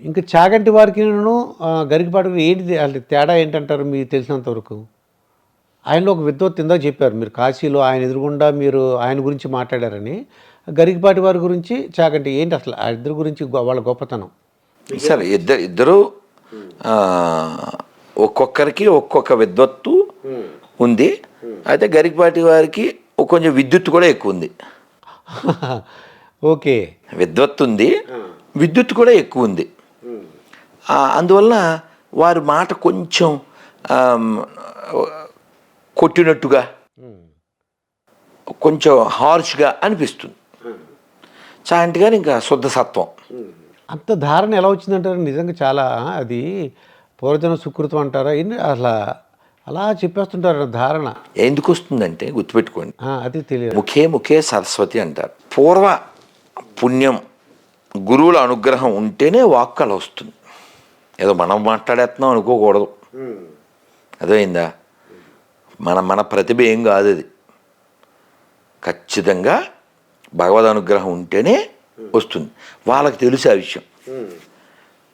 ఇంకా చాగంటి వారికిను గరికపాటికి ఏంటి అంటే తేడా ఏంటంటారు మీకు తెలిసినంత వరకు? ఆయనలో ఒక విద్వత్తు ఇందాక చెప్పారు మీరు కాశీలో ఆయన ఎదురుగుండా మీరు ఆయన గురించి మాట్లాడారని. గరికపాటి వారి గురించి, చాగంటి ఏంటి అసలు ఆ ఇద్దరి గురించి వాళ్ళ గొప్పతనం? సరే ఇద్దరు ఒక్కొక్కరికి ఒక్కొక్క విద్వత్తు ఉంది. అయితే గరికపాటి వారికి కొంచెం విద్యుత్ కూడా ఎక్కువ ఉంది. ఓకే. విద్వత్తు ఉంది, విద్యుత్ కూడా ఎక్కువ ఉంది. అందువలన వారి మాట కొంచెం కొట్టినట్టుగా కొంచెం హార్ష్గా అనిపిస్తుంది. చాగంటి గారు ఇంకా శుద్ధ సత్వం. అంత ధారణ ఎలా వచ్చిందంటారు? నిజంగా చాలా అది పూర్వజన సుకృతం అంటారా ఏంటి అసలు? అలా చెప్పేస్తుంటారు ధారణ. ఎందుకు వస్తుందంటే గుర్తుపెట్టుకోండి, అది తెలియదు. ముఖే ముఖే సరస్వతి అంటారు. పూర్వ పుణ్యం గురువుల అనుగ్రహం ఉంటేనే వాక్కు అలా వస్తుంది. ఏదో మనం మాట్లాడేస్తున్నాం అనుకోకూడదు. అర్థమైందా? మన ప్రతిభ ఏం కాదు అది. ఖచ్చితంగా భగవద్ అనుగ్రహం ఉంటేనే వస్తుంది. వాళ్ళకి తెలుసు ఆ విషయం.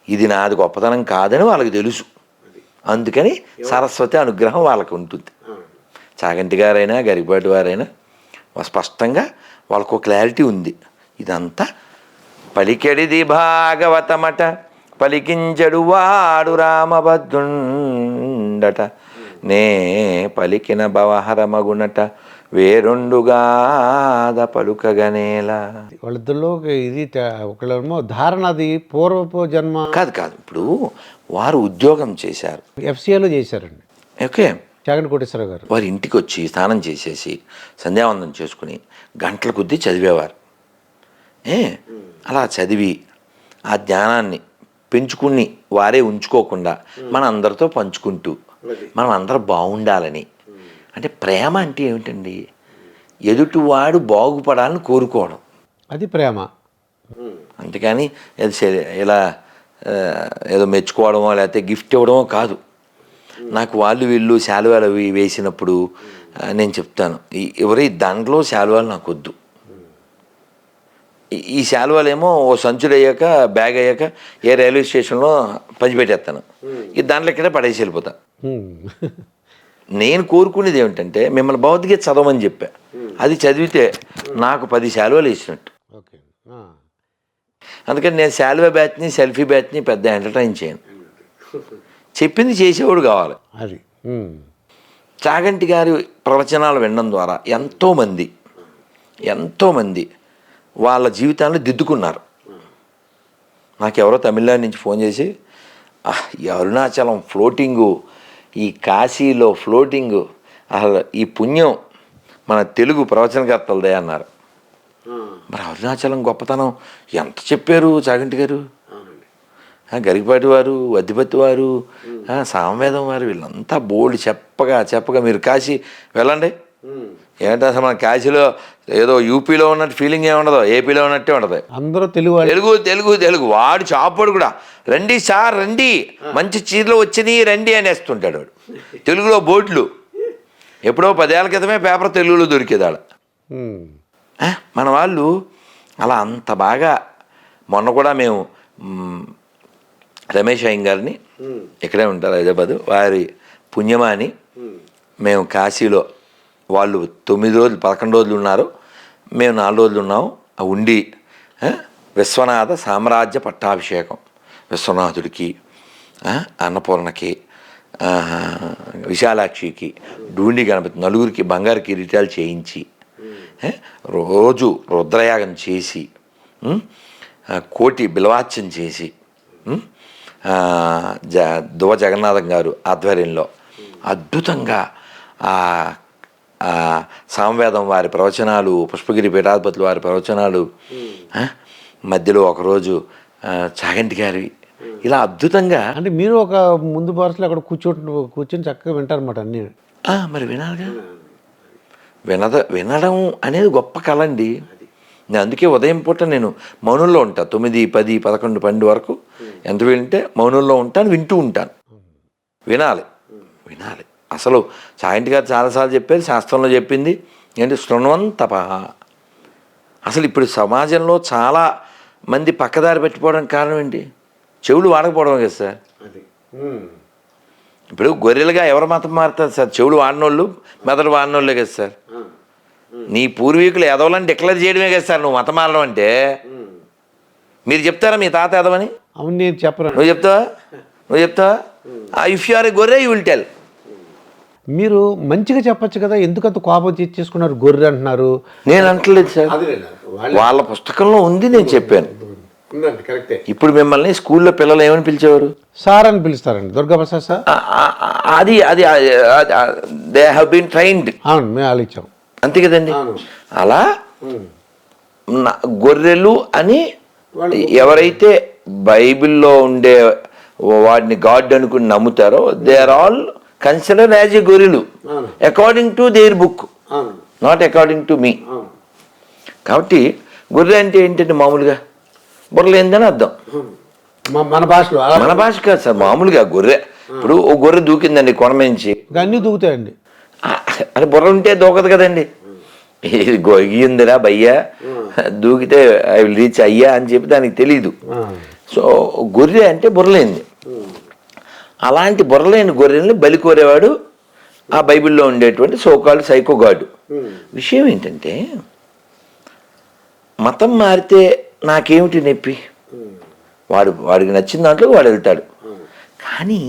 ఇది నాది గొప్పతనం కాదని వాళ్ళకి తెలుసు. అందుకని సరస్వతి అనుగ్రహం వాళ్ళకి ఉంటుంది. చాగంటి గారైనా గరికపాటి వారైనా స్పష్టంగా వాళ్ళకు క్లారిటీ ఉంది. ఇదంతా పలికెడిది భాగవతమట, పలికించడు వాడు రామభద్రుండట, నే పలికిన భవహరమగునట, వేరొండుగాద పలుకగనేలా. వాళ్ళిద్దరిలో ఇది ఒకళ్ళేమో ధారణ అది పూర్వపు జన్మ కాదు. ఇప్పుడు వారు ఉద్యోగం చేశారు, ఎఫ్సిఐలో చేశారండి. ఓకే. చాగంటి కోటేశ్వరరావు గారు వారి ఇంటికి వచ్చి స్నానం చేసేసి సంధ్యావందనం చేసుకుని గంటల కొద్దీ చదివేవారు. అలా చదివి ఆ జ్ఞానాన్ని పెంచుకుని వారే ఉంచుకోకుండా మన అందరితో పంచుకుంటూ మనం అందరం బాగుండాలని. అంటే ప్రేమ అంటే ఏమిటండి? ఎదుటివాడు బాగుపడాలని కోరుకోవడం, అది ప్రేమ. అంతేకాని ఇలా ఏదో మెచ్చుకోవడమో లేకపోతే గిఫ్ట్ ఇవ్వడమో కాదు. నాకు వాళ్ళు వీళ్ళు శాలువాలు అవి వేసినప్పుడు నేను చెప్తాను, ఎవరి దండలో శాలువాలు నాకు వద్దు. ఈ శాలువాలు ఏమో ఓ సంచులు అయ్యాక బ్యాగ్ అయ్యాక ఏ రైల్వే స్టేషన్లో పంచిపెట్టేస్తాను. ఈ దాంట్లో ఇక్కడే పడేసి వెళ్ళిపోతా. నేను కోరుకునేది ఏమిటంటే మిమ్మల్ని భౌతికత చదవమని చెప్పా. అది చదివితే నాకు 10 శాలువాలు వేసినట్టు. అందుకని నేను శాలువా బ్యాచ్ని సెల్ఫీ బ్యాచ్ని పెద్ద ఎంటర్టైన్ చేయను. చెప్పింది చేసేవాడు కావాలి. అది చాగంటి గారి ప్రవచనాలు వినడం ద్వారా ఎంతోమంది వాళ్ళ జీవితాన్ని దిద్దుకున్నారు. నాకెవరో తమిళనాడు నుంచి ఫోన్ చేసి, ఈ అరుణాచలం ఫ్లోటింగు, ఈ కాశీలో ఫ్లోటింగు, అసలు ఈ పుణ్యం మన తెలుగు ప్రవచనకర్తలదే అన్నారు. మరి అరుణాచలం గొప్పతనం ఎంత చెప్పారు చాగంటి గారు, గరికపాటి వారు, వద్దిపత్తి వారు, సామవేదం వారు, వీళ్ళంతా బోల్డ్ చెప్పగా మీరు కాశీ వెళ్ళండి. ఏంటంటే అసలు మన కాశీలో ఏదో యూపీలో ఉన్నట్టు ఫీలింగ్ ఏముండదు, ఏపీలో ఉన్నట్టే ఉండదు. అందరూ తెలుగు తెలుగు వాడు చాపడు కూడా, రండి సార్ రండి, మంచి చీరలు వచ్చినాయి రండి అనేస్తుంటాడు వాడు. తెలుగులో బోట్లు ఎప్పుడో 10 ఏళ్ల క్రితమే పేపర్ తెలుగులో దొరికేదాడ. మన వాళ్ళు అలా అంత బాగా. మొన్న కూడా మేము రమేష్ అయ్యం గారిని, ఇక్కడే ఉంటారు హైదరాబాదు, వారి పుణ్యమాని మేము కాశీలో, వాళ్ళు 9 రోజులు 11 రోజులు ఉన్నారు, మేము 4 రోజులు ఉన్నాము. ఉండి విశ్వనాథ సామ్రాజ్య పట్టాభిషేకం, విశ్వనాథుడికి, అన్నపూర్ణకి, విశాలాక్షికి, డూండి గణపతి నలుగురికి బంగారు కిరీటాలు చేయించి, రోజు రుద్రయాగం చేసి, కోటి బిల్వాచ్యం చేసి, దువ జగన్నాథం గారు ఆధ్వర్యంలో అద్భుతంగా సామవేదం వారి ప్రవచనాలు, పుష్పగిరి పీఠాధిపతులు వారి ప్రవచనాలు, మధ్యలో ఒకరోజు చాగంటి గారి, ఇలా అద్భుతంగా. అంటే మీరు ఒక ముందు వరుసలో అక్కడ కూర్చొని చక్కగా వింటారన్నమాట అన్నీ. మరి వినాలిగా. వినడం అనేది గొప్ప కళ అండి. నేను అందుకే ఉదయం పూట నేను మౌనంలో ఉంటాను. 9, 10, 11, 12 వరకు ఎంత వింటే మౌనంలో ఉంటాను, వింటూ ఉంటాను. వినాలి. అసలు చాగంటి గారు చాలాసార్లు చెప్పారు, శాస్త్రంలో చెప్పింది ఏంటి, శృణ్వన్ తపః. అసలు ఇప్పుడు సమాజంలో చాలా మంది పక్కదారి పెట్టిపోవడానికి కారణం ఏంటి? చెవులు వాడకపోవడం కదా సార్. అది ఇప్పుడు గొర్రెలుగా ఎవరు మతం మారుతారు సార్? చెవులు వాడినోళ్ళు మెదడు వాడినోళ్ళే కదా సార్. నీ పూర్వీకులు ఎదవలని డిక్లేర్ చేయడమే కదా సార్ నువ్వు మతం మారడం అంటే. మీరు చెప్తారా మీ తాత ఎదవని? అవును, నేను చెప్పను. నువ్వు చెప్తావా? ఇఫ్ యు ఆర్ ఏ గొర్రె యూ విల్ టెల్. మీరు మంచిగా చెప్పొచ్చు కదా, ఎందుకంత కోపం చేసుకున్నారు, గొర్రె అంటున్నారు. నేను అంటలేదు సార్, వాళ్ళ పుస్తకంలో ఉంది, నేను చెప్పాను. కరెక్టే. ఇప్పుడు మిమ్మల్ని స్కూల్లో పిల్లలు ఏమని పిలిచేవారు? సార్ అని పిలుస్తారండి, దుర్గాప్రసాద్ సార్. అది దే హ్యావ్ బీన్ ట్రైన్డ్. అవును, మేము ఆలోచించాం. అంతే కదండి. అలా గొర్రెలు అని ఎవరైతే బైబిల్లో ఉండే వాడిని గాడ్ అనుకుని నమ్ముతారో they are all consider as a గొర్రెలు according to their book, not according to me. కాబట్టి గొర్రె అంటే ఏంటంటే మామూలుగా బుర్రలేందని అర్థం. మన భాషలో, మన భాష కాదు సార్, మామూలుగా గొర్రె. ఇప్పుడు ఓ గొర్రె దూకిందండి కొనమించి, అన్నీ దూకుతాయండి. అది బుర్ర ఉంటే దూకదు కదండి. ఇది గొయ్యిందిరా భయ్యా, దూకితే ఐ విల్ రీచ్ అయ్యా అని చెప్పి దానికి తెలీదు. సో గొర్రె అంటే బుర్రలేంది. అలాంటి బుర్రలేని గొర్రెల్ని బలి కోరేవాడు ఆ బైబిల్లో ఉండేటువంటి సోకాల్డ్ సైకో గాడు. విషయం ఏంటంటే మతం మారితే నాకేమిటి నొప్పి? వాడికి నచ్చిన దాంట్లో వాడు వెళ్తాడు. కానీ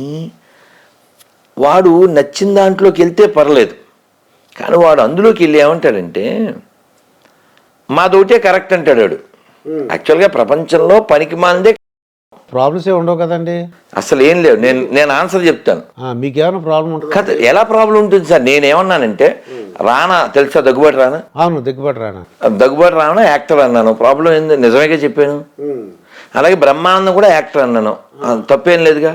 వాడు నచ్చిన దాంట్లోకి వెళ్తే పర్లేదు, కానీ వాడు అందులోకి వెళ్ళి ఏమంటాడంటే మాదోటే కరెక్ట్ అంటాడు వాడు. యాక్చువల్గా ప్రపంచంలో పనికి మాందే ప్రాబ్లమ్స్ ఏ ఉండవు కదండి, అసలు ఏం లేవు. నేను ఆన్సర్ చెప్తాను. మీకేమైనా ప్రాబ్లం ఉంటుంది కదా? ఎలా ప్రాబ్లం ఉంటుంది సార్? నేనేమన్నానంటే రానా తెలుసా, దగ్గుబాటి రానా? అవును, దగ్గుబాటి రానా. దగ్గుబాటి రానా యాక్టర్ అన్నాను, ప్రాబ్లం ఏంది? నిజమేగా చెప్పాను. అలాగే బ్రహ్మానందం కూడా యాక్టర్ అన్నాను, తప్పేం లేదుగా.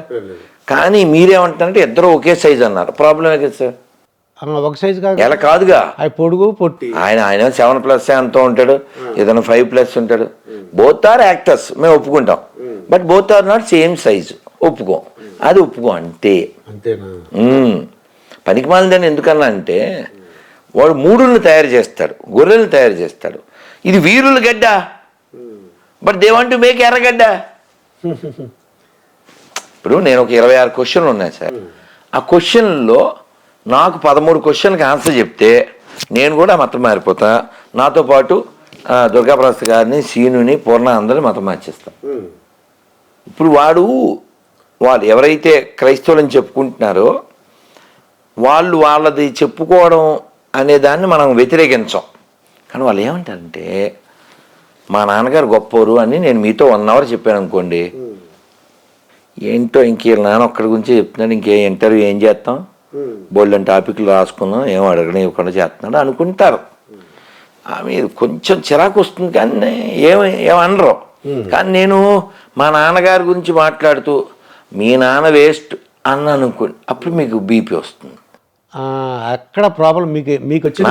కానీ మీరేమంటారంటే ఇద్దరు ఒకే సైజ్ అన్నారు, ప్రాబ్లమే కదా సార్. ఒక సైజ్ కాదు, ఎలా కాదుగా, అవి పొడుగు పొట్టి. ఆయన 7+ ఎంతో ఉంటాడు, ఏదైనా 5+ ఉంటాడు. బోత్ ఆర్ యాక్టర్స్, మేము ఒప్పుకుంటాం. But both are not same size, ఒప్పుకోం. అది ఒప్పుకో అంతే. అంతేనా? పనికి మాలిందని ఎందుకన్నా అంటే వాడు మూడులను తయారు చేస్తాడు, గొర్రెలను తయారు చేస్తాడు. ఇది వీరుల గడ్డ, but they want to make ఎర్రగడ్డ. ఇప్పుడు నేను ఒక 26 క్వశ్చన్లు ఉన్నాయి సార్. ఆ క్వశ్చన్లో నాకు 13 క్వశ్చన్కి ఆన్సర్ చెప్తే నేను కూడా మతం మారిపోతా. నాతో పాటు దుర్గాప్రసాద్ గారిని, సీనుని, పూర్ణ అందరిని మతం మార్చేస్తాను. ఇప్పుడు వాళ్ళు ఎవరైతే క్రైస్తవులని చెప్పుకుంటున్నారో వాళ్ళది చెప్పుకోవడం అనే దాన్ని మనం వ్యతిరేకించాం. కానీ వాళ్ళు ఏమంటారంటే మా నాన్నగారు గొప్పవారు అని నేను మీతో 1 అవర్ చెప్పాను అనుకోండి, ఏంటో ఇంకే నాన్న ఒక్కడి గురించి చెప్తున్నాడు, ఇంకే ఇంటర్వ్యూ ఏం చేస్తాం, బోల్డెన్ టాపిక్లు రాసుకుందాం, ఏం అడగడం ఇవ్వకుండా చేస్తున్నాడు అనుకుంటారు. మీరు కొంచెం చిరాకు వస్తుంది, కానీ ఏమనరు. కానీ నేను మా నాన్నగారి గురించి మాట్లాడుతూ మీ నాన్న వేస్ట్ అని అనుకోండి, అప్పుడు మీకు బీపీ వస్తుంది. అక్కడ ప్రాబ్లం మీకు వచ్చింది.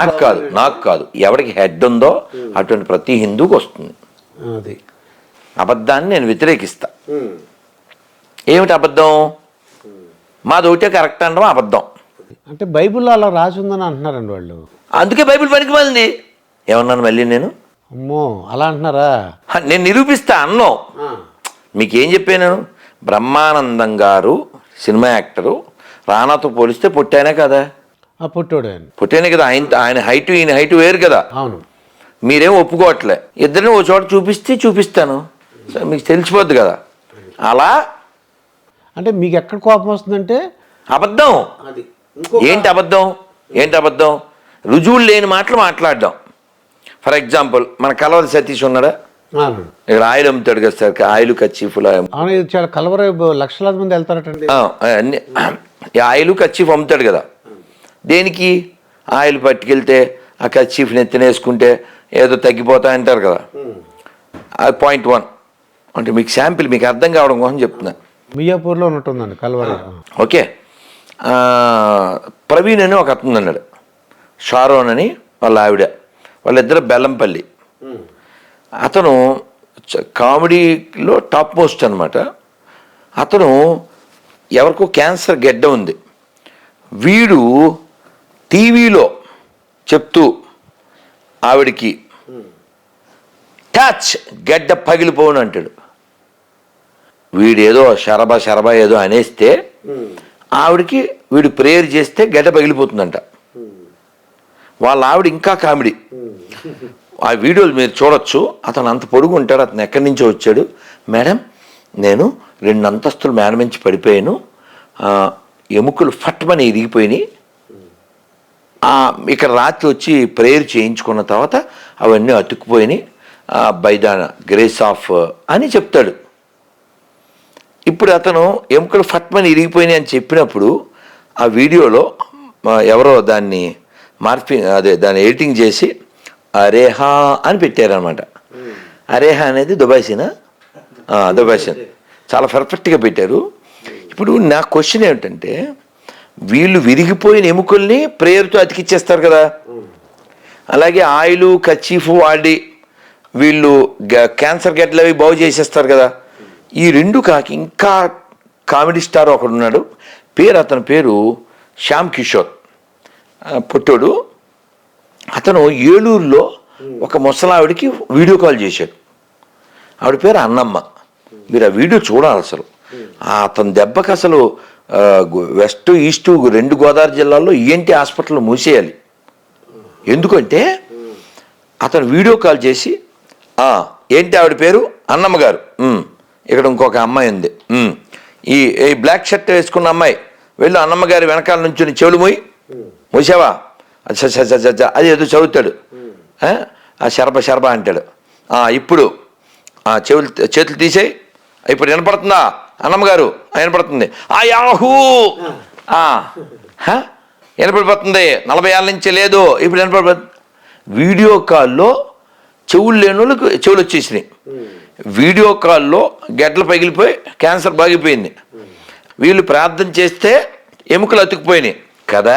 నాకు కాదు, ఎవరికి హెడ్ ఉందో అటువంటి ప్రతి హిందూకి వస్తుంది. అది అబద్ధాన్ని నేను వ్యతిరేకిస్తా. ఏమిటి అబద్ధం? మాది ఒకటే కరెక్ట్ అనడం అబద్ధం. అంటే బైబిల్లో అలా రాసి ఉందని అంటున్నారండి వాళ్ళు. అందుకే బైబిల్ పనికి మాలింది. ఏమన్నాను మళ్ళీ నేను? అమ్మో, అలా అంటున్నారా? నేను నిరూపిస్తా అన్నాం. మీకేం చెప్పాను? బ్రహ్మానందం గారు సినిమా యాక్టరు, రానాతో పోలిస్తే పుట్టానే కదా. పుట్టానే కదా. ఆయన హైట్ ఈయన హైట్ వేరు కదా. అవును. మీరేం ఒప్పుకోవట్లే. ఇద్దరిని ఓ చోట చూపిస్తాను, మీకు తెలిసిపోద్ది కదా. అలా అంటే మీకు ఎక్కడ కోపం వస్తుందంటే అబద్ధం. ఏంటి అబద్ధం? రుజువులు లేని మాటలు మాట్లాడడం. ఫర్ ఎగ్జాంపుల్ మన కలవరి సతీష్ ఉన్నాడా? ఇక్కడ ఆయిల్ అమ్ముతాడు కదా సార్, ఆయిల్ కచ్చీఫ్లు. చాలా కలవర, లక్షలాది మంది వెళ్తారటండి. అన్ని ఆయిల్ కచ్చీఫ్ అమ్ముతాడు కదా. దేనికి? ఆయిల్ పట్టుకెళ్తే ఆ కచ్చీఫ్ని ఎత్తినేసుకుంటే ఏదో తగ్గిపోతా అంటారు కదా. అది పాయింట్ 1. అంటే మీకు శాంపిల్ మీకు అర్థం కావడం కోసం చెప్తున్నా. మియాపూర్లో ఉంటుందండి కలవరి. ఓకే. ప్రవీణ్ అని ఒక అతను అన్నాడు, షారోన్ అని వాళ్ళ ఆవిడ, వాళ్ళిద్దరు బెల్లంపల్లి. అతను కామెడీలో టాప్ మోస్ట్ అనమాట. అతను ఎవరికో క్యాన్సర్ గెడ్డ ఉంది, వీడు టీవీలో చెప్తూ ఆవిడికి టచ్ గడ్డ పగిలిపోను అంటాడు. వీడేదో శరబా ఏదో అనేస్తే ఆవిడకి వీడు ప్రేయర్ చేస్తే గడ్డ పగిలిపోతుందంట. వాళ్ళ ఆవిడ ఇంకా కామెడీ. ఆ వీడియోలు మీరు చూడొచ్చు. అతను అంత పొడుగు ఉంటాడు, అతను ఎక్కడి నుంచో వచ్చాడు. మేడం, నేను 2 అంతస్తులు మేడ నుంచి పడిపోయాను, ఎముకలు ఫట్మని ఇరిగిపోయినాయి, ఇక్కడ రాత్రి వచ్చి ప్రేయర్ చేయించుకున్న తర్వాత అవన్నీ అతుక్కుపోయినాయి, బై ద గ్రేస్ ఆఫ్ అని చెప్తాడు. ఇప్పుడు అతను ఎముకలు ఫట్మని ఇరిగిపోయినాయి అని చెప్పినప్పుడు ఆ వీడియోలో ఎవరో దాన్ని దాన్ని ఎడిటింగ్ చేసి అరేహా అని పెట్టారనమాట. అరేహా అనేది దుబాయ్సీనా? దుబాయ్సీన్. చాలా పర్ఫెక్ట్గా పెట్టారు. ఇప్పుడు నా క్వశ్చన్ ఏమిటంటే, వీళ్ళు విరిగిపోయిన ఎముకల్ని ప్రేయర్తో అతికిచ్చేస్తారు కదా, అలాగే ఆయిల్ కచీఫ్ వాడి వీళ్ళు క్యాన్సర్ గడ్డలు అవి బాగు చేసేస్తారు కదా. ఈ 2 కాకి ఇంకా కామెడీ స్టార్ ఒకడు ఉన్నాడు. అతని పేరు శ్యామ్ కిషోర్, పుట్టోడు. అతను ఏలూరులో ఒక ముసలావిడికి వీడియో కాల్ చేశాడు. ఆవిడ పేరు అన్నమ్మ. మీరు ఆ వీడియో చూడాలి. అసలు అతని దెబ్బకి అసలు వెస్ట్ ఈస్ట్ 2 గోదావరి జిల్లాల్లో ఈఎన్టీ హాస్పిటల్ మూసేయాలి. ఎందుకంటే అతను వీడియో కాల్ చేసి, ఏంటి ఆవిడ పేరు? అన్నమ్మ గారు. ఇక్కడ ఇంకొక అమ్మాయి ఉంది, ఈ బ్లాక్ షర్ట్ వేసుకున్న అమ్మాయి, వెళ్ళు అన్నమ్మ గారి వెనకాల నుంచి చెవులు మూసావా? అది ఏదో చదువుతాడు, శరబ అంటాడు. ఇప్పుడు చేతులు తీసేయి, ఇప్పుడు వినపడుతుందా అన్నమ్మ గారు? వినపడుతుంది. యాహూ వినపడిపోతుంది, 40 ఏళ్ళ నుంచి లేదు, ఇప్పుడు వినపడిపోతుంది. వీడియో కాల్లో చెవులు లేని వాళ్ళకి చెవులు వచ్చేసినాయి. వీడియో కాల్లో గడ్డలు పగిలిపోయి క్యాన్సర్ బాగిపోయింది. వీళ్ళు ప్రార్థన చేస్తే ఎముకలు అతుక్కుపోయినాయి కదా.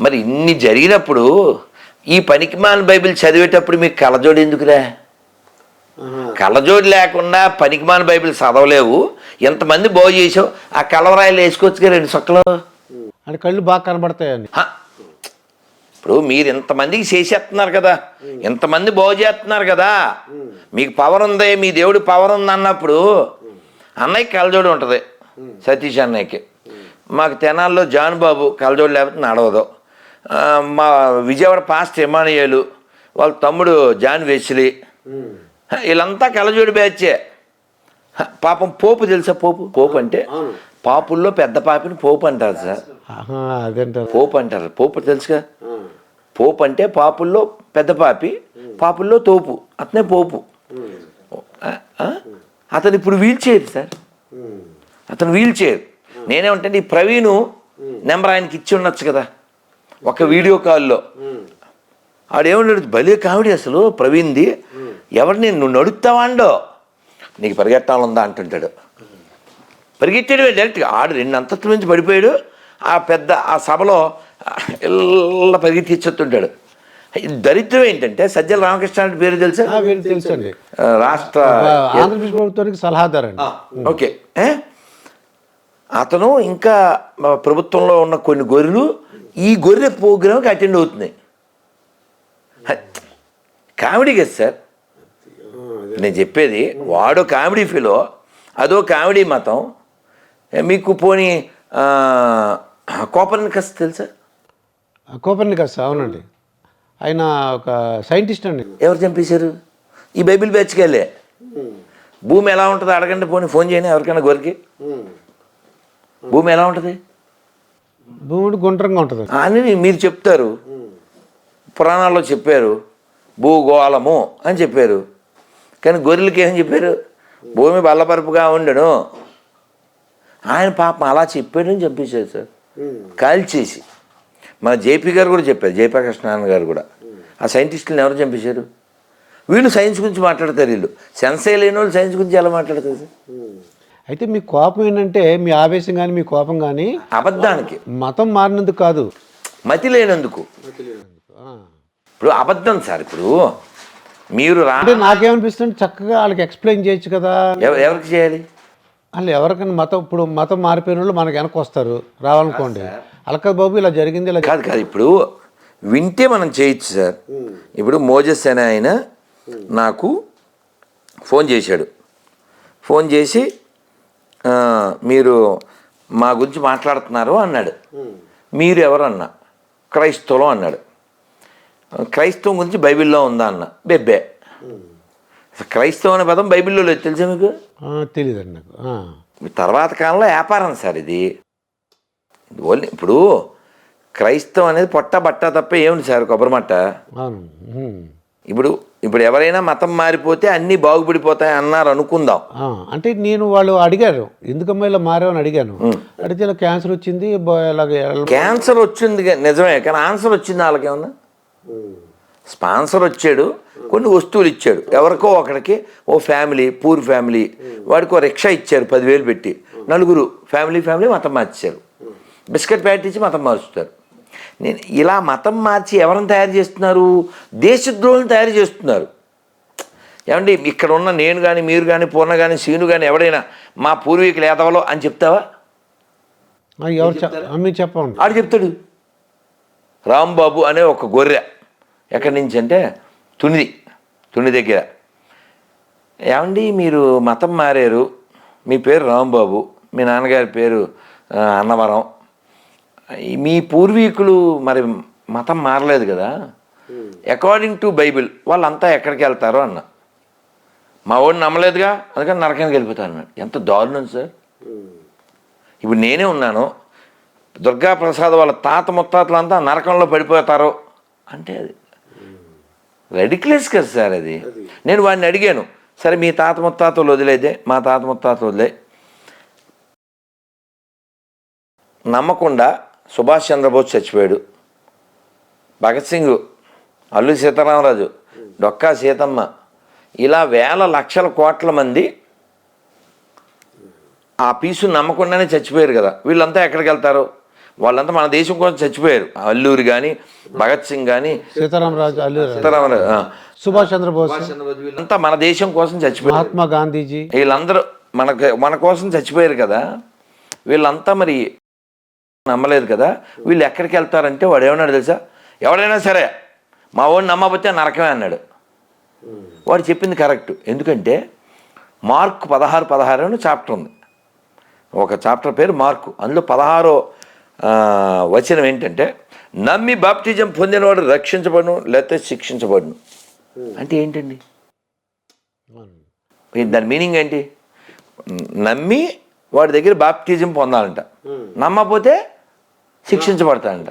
మరి ఇన్ని జరిగినప్పుడు ఈ పనికిమాల బైబిల్ చదివేటప్పుడు మీకు కళ్ళజోడు ఎందుకురా? కళ్ళజోడు లేకుండా పనికిమాల బైబిల్ చదవలేవు. ఎంతమంది బాగు చేసావు, ఆ కలవరాయిలు వేసుకోవచ్చుగా 2 సొక్కలు. అంటే కళ్ళు బాగా కనబడతాయని. ఇప్పుడు మీరు ఇంతమందికి చేసేస్తున్నారు కదా, ఇంతమంది బాగు చేస్తున్నారు కదా, మీకు పవర్ ఉంది, మీ దేవుడి పవర్ ఉంది అన్నప్పుడు అన్నయ్యకి కళ్ళజోడు ఉంటుంది, సతీష్ అన్నయ్యకి. మాకు తెనాల్లో జాన్ బాబు కళ్ళజోడు లేకపోతే నడవదు. మా విజయవాడ పాస్టర్ ఎమానియేలు, వాళ్ళ తమ్ముడు జాన్ వెస్లీ, వీళ్ళంతా కళ్ళజోడు బ్యాచే. పాపం పోపు తెలుసా? పోపు అంటే పాపుల్లో పెద్ద పాపిని పోపు అంటారు సార్. పోపు అంటారు. పోపు తెలుసుగా? పోపు అంటే పాపుల్లో పెద్ద పాపి, పాపుల్లో తోపు, అతనే పోపు. అతను ఇప్పుడు వీల్ చైర్ సార్, అతను వీల్ చైర్. నేనేమంటే ఈ ప్రవీణు నెంబర్ ఆయనకి ఇచ్చి ఉండొచ్చు కదా ఒక వీడియో కాల్లో. ఆడేమన్నాడు, భలే కామెడీ అసలు ప్రవీణ్ది. ఎవరిని నువ్వు నడుస్తావాండో, నీకు పరిగెట్టాలందా అంటుంటాడు. పరిగెట్టాడు డైరెక్ట్గా. ఆడు 2 అంతస్తుల నుంచి పడిపోయాడు. ఆ సభలో ఇలా పరిగెత్తిచ్చుతుంటాడు. దరిద్రం ఏంటంటే, సజ్జల రామకృష్ణ పేరు తెలుసా? తెలుసండి, రాష్ట్ర ఆంధ్రప్రదేశ్ ప్రభుత్వానికి సలహాదారండి. ఓకే. అతను ఇంకా ప్రభుత్వంలో ఉన్న కొన్ని గొర్రెలు ఈ గొర్రె ప్రోగ్రామ్కి అటెండ్ అవుతున్నాయి. కామెడీ కదా సార్ నేను చెప్పేది. వాడు కామెడీ ఫీలో, అదో కామెడీ మతం. మీకు పోనీ కోపర్నికస్ తెలుసా? కోపర్నికస్, అవునండి, ఆయన ఒక సైంటిస్ట్ అండి. ఎవరు చంపేశారు? ఈ బైబిల్ బ్యాచ్కి వెళ్ళే. భూమి ఎలా ఉంటుందో అడగండి, ఫోన్ చేయని ఎవరికైనా గొరికి. భూమి ఎలా ఉంటుంది? భూమి గుండ్రంగా ఉంటుంది అని మీరు చెప్తారు. పురాణాల్లో చెప్పారు భూగోళము అని చెప్పారు. కానీ గొర్రెలకి ఏం చెప్పారు? భూమి బల్లపరుపుగా ఉండను. ఆయన పాపం అలా చెప్పాడని చంపేశారు సార్, కాల్చేసి. మన జేపీ గారు కూడా చెప్పారు, జయప్రకాష్ గారు కూడా. ఆ సైంటిస్టులను ఎవరు చంపేశారు? వీళ్ళు సైన్స్ గురించి మాట్లాడతారు. వీళ్ళు సెన్సే లేని వాళ్ళు సైన్స్ గురించి ఎలా మాట్లాడతారు సార్? అయితే మీ కోపం ఏంటంటే, మీ ఆవేశం కానీ మీ కోపం కానీ అబద్ధానికి, మతం మారినందుకు కాదు, మతి లేనందుకు. ఇప్పుడు అబద్ధం సార్. ఇప్పుడు మీరు అంటే నాకేమనిపిస్తుంది, చక్కగా వాళ్ళకి ఎక్స్ప్లెయిన్ చేయొచ్చు కదా. ఎవరికి చేయాలి? వాళ్ళు ఎవరికైనా ఇప్పుడు మతం మారిపోయిన వాళ్ళు మనకు వెనక్కి వస్తారు రావాలనుకోండి. అలకా బాబు ఇలా జరిగింది, ఇలా కాదు. ఇప్పుడు వింటే మనం చేయొచ్చు సార్. ఇప్పుడు మోజెస్ అనే ఆయన నాకు ఫోన్ చేశాడు. ఫోన్ చేసి మీరు మా గురించి మాట్లాడుతున్నారు అన్నాడు. మీరు ఎవరు అన్నా, క్రైస్తవులు అన్నాడు. క్రైస్తవం గురించి బైబిల్లో ఉందా అన్న, బెబ్బే. క్రైస్తవం అనే పదం బైబిల్లో లేదు, తెలుసా మీకు? తెలియదండి నాకు. తర్వాత కాలంలో వ్యాపారం సార్ ఇది. ఓన్లీ ఇప్పుడు క్రైస్తవం అనేది పొట్ట బట్ట తప్ప ఏముంది సార్, కొబ్బరి మట్ట. ఇప్పుడు ఎవరైనా మతం మారిపోతే అన్నీ బాగుపడిపోతాయి అన్నారు అనుకుందాం. అంటే నేను వాళ్ళు అడిగారు ఎందుకమ్మా ఇలా మారావని అడిగాను. అడిగితే ఇలా క్యాన్సర్ వచ్చింది, క్యాన్సర్ వచ్చింది నిజమే, కానీ ఆన్సర్ వచ్చింది వాళ్ళకేమన్నా? స్పాన్సర్ వచ్చాడు, కొన్ని వస్తువులు ఇచ్చాడు ఎవరికో ఒకడికి. ఓ ఫ్యామిలీ, పూర్ ఫ్యామిలీ, వాడికి ఓ రిక్షా ఇచ్చారు 10,000 పెట్టి. నలుగురు ఫ్యామిలీ మతం మార్చారు. బిస్కెట్ ప్యాకెట్ ఇచ్చి మతం మార్చుతారు. నేను ఇలా మతం మార్చి ఎవరిని తయారు చేస్తున్నారు? దేశద్రోహులను తయారు చేస్తున్నారు. ఏమండి, ఇక్కడ ఉన్న నేను కానీ, మీరు కానీ, పూర్ణ కానీ, సీను కానీ ఎవడైనా మా పూర్వీకులు ఏదవలో అని చెప్తావా? మీరు చెప్పండి. ఆడు చెప్తాడు. రాంబాబు అనే ఒక గొర్రె ఎక్కడి నుంచి అంటే తుని దగ్గర. ఏమండి మీరు మతం మారారు, మీ పేరు రాంబాబు, మీ నాన్నగారి పేరు అన్నవరం, మీ పూర్వీకులు మరి మతం మారలేదు కదా, అకార్డింగ్ టు బైబిల్ వాళ్ళంతా ఎక్కడికి వెళ్తారో అన్న. మా వాడిని నమ్మలేదుగా, అందుకని నరకానికి వెళ్ళిపోతాను అన్నాడు. ఎంత దారుణం సార్. ఇప్పుడు నేనే ఉన్నాను, దుర్గాప్రసాద్ వాళ్ళ తాత ముత్తాతలంతా నరకంలో పడిపోతారు అంటే అది రెడిక్యులస్ కదా సార్ అది. నేను వాడిని అడిగాను, సరే మీ తాత ముత్తాతలు వదిలేదే, మా తాత ముత్తాతలు వదిలే, నమ్మకుండా సుభాష్ చంద్రబోస్ చచ్చిపోయాడు, భగత్ సింగ్, అల్లు సీతారామరాజు, డొక్కా సీతమ్మ, ఇలా వేల లక్షల కోట్ల మంది ఆ పీసు నమ్మకుండానే చచ్చిపోయారు కదా. వీళ్ళంతా ఎక్కడికి వెళ్తారు? వాళ్ళంతా మన దేశం కోసం చచ్చిపోయారు. అల్లూరి కానీ, భగత్ సింగ్ కానీ, సీతారామరాజు, సుభాష్ చంద్రబోస్, వీళ్ళంతా మన దేశం కోసం చచ్చిపోయారు. మహాత్మా గాంధీజీ, వీళ్ళందరూ మన కోసం చచ్చిపోయారు కదా. వీళ్ళంతా మరి నమ్మలేదు కదా. వీళ్ళు ఎక్కడికి వెళ్తారంటే వాడు ఏమన్నాడు తెలుసా? ఎవడైనా సరే మా వాడిని నమ్మకపోతే నరకమే అన్నాడు. వాడు చెప్పింది కరెక్ట్. ఎందుకంటే మార్కు 16 అని చాప్టర్ ఉంది, ఒక చాప్టర్ పేరు మార్కు. అందులో 16వ వచనం ఏంటంటే, నమ్మి బాప్టిజం పొందినవాడు రక్షించబడును, లేకపోతే శిక్షించబడును. అంటే ఏంటండి దాని మీనింగ్ ఏంటి? నమ్మి వాడి దగ్గర బాప్టిజం పొందాలంట, నమ్మకపోతే శిక్షించబడతాడంట.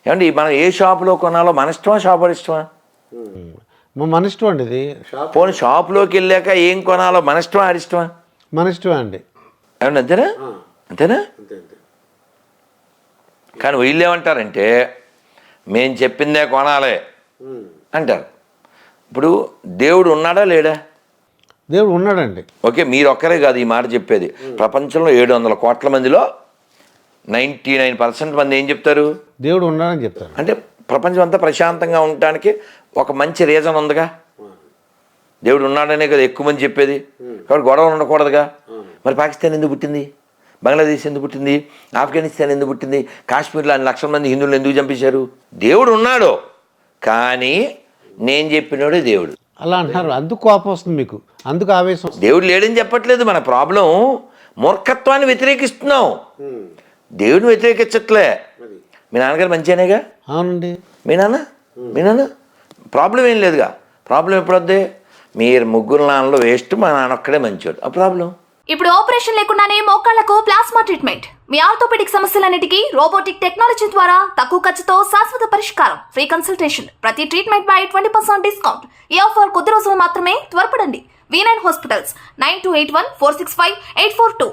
ఏమండి మనం ఏ షాపులో కొనాలో మన ఇష్టమా, షాప్ వాడి ఇష్టమా? మన ఇష్టం అండి. ఇది పోనీ షాపులోకి వెళ్ళాక ఏం కొనాలో మన ఇష్టమా, ఆడి ఇష్టమా? మన ఇష్టమా అండి. ఏమన్నా అంతేనా? కానీ వీళ్ళు ఏమంటారంటే మేము చెప్పిందే కొనాలి అంటారు. ఇప్పుడు దేవుడు ఉన్నాడా లేడా? దేవుడు ఉన్నాడండి. ఓకే, మీరు ఒక్కరే కాదు ఈ మాట చెప్పేది. ప్రపంచంలో 700 కోట్ల మందిలో 99% మంది ఏం చెప్తారు? దేవుడు ఉన్నాడని చెప్తారు. అంటే ప్రపంచం అంతా ప్రశాంతంగా ఉండటానికి ఒక మంచి రీజన్ ఉందిగా. దేవుడు ఉన్నాడనే కదా ఎక్కువ మంది చెప్పేది. కాబట్టి గొడవలు ఉండకూడదుగా. మరి పాకిస్తాన్ ఎందుకు పుట్టింది? బంగ్లాదేశ్ ఎందుకు పుట్టింది? ఆఫ్ఘనిస్తాన్ ఎందుకు పుట్టింది? కాశ్మీర్లో 1 లక్షల మంది హిందువులు ఎందుకు చంపేశారు? దేవుడు ఉన్నాడు, కానీ నేను చెప్పినోడే దేవుడు అలా అంటున్నారు. అందుకు కోపం వస్తుంది మీకు, అందుకు ఆవేశం. దేవుడు లేడని చెప్పట్లేదు. మన ప్రాబ్లం మూర్ఖత్వాన్ని వ్యతిరేకిస్తున్నాం, దేవుడిని వ్యతిరేకించట్లే. మీ నాన్నగారు మంచిగానేగా? అవునండి. మీ నాన్న ప్రాబ్లం ఏం లేదుగా. ప్రాబ్లం ఎప్పుడొద్దే? మీరు ముగ్గురు నాన్నలో వేస్ట్, మా నాన్న ఒక్కడే మంచివాడు. ఆ ప్రాబ్లం. ఇప్పుడు ఆపరేషన్ లేకుండానే మోకాళ్లకు ప్లాస్మా ట్రీట్మెంట్. మీ ఆర్థోపెడిక్ సమస్యలన్నిటికీ రోబోటిక్ టెక్నాలజీ ద్వారా తక్కువ ఖర్చుతో శాశ్వత పరిష్కారం. Free consultation. ప్రతి ట్రీట్మెంట్ పై 20% డిస్కౌంట్. ఈ ఆఫర్ కొద్ది రోజులు మాత్రమే. త్వరపడండి. V9 hospitals 9281465842.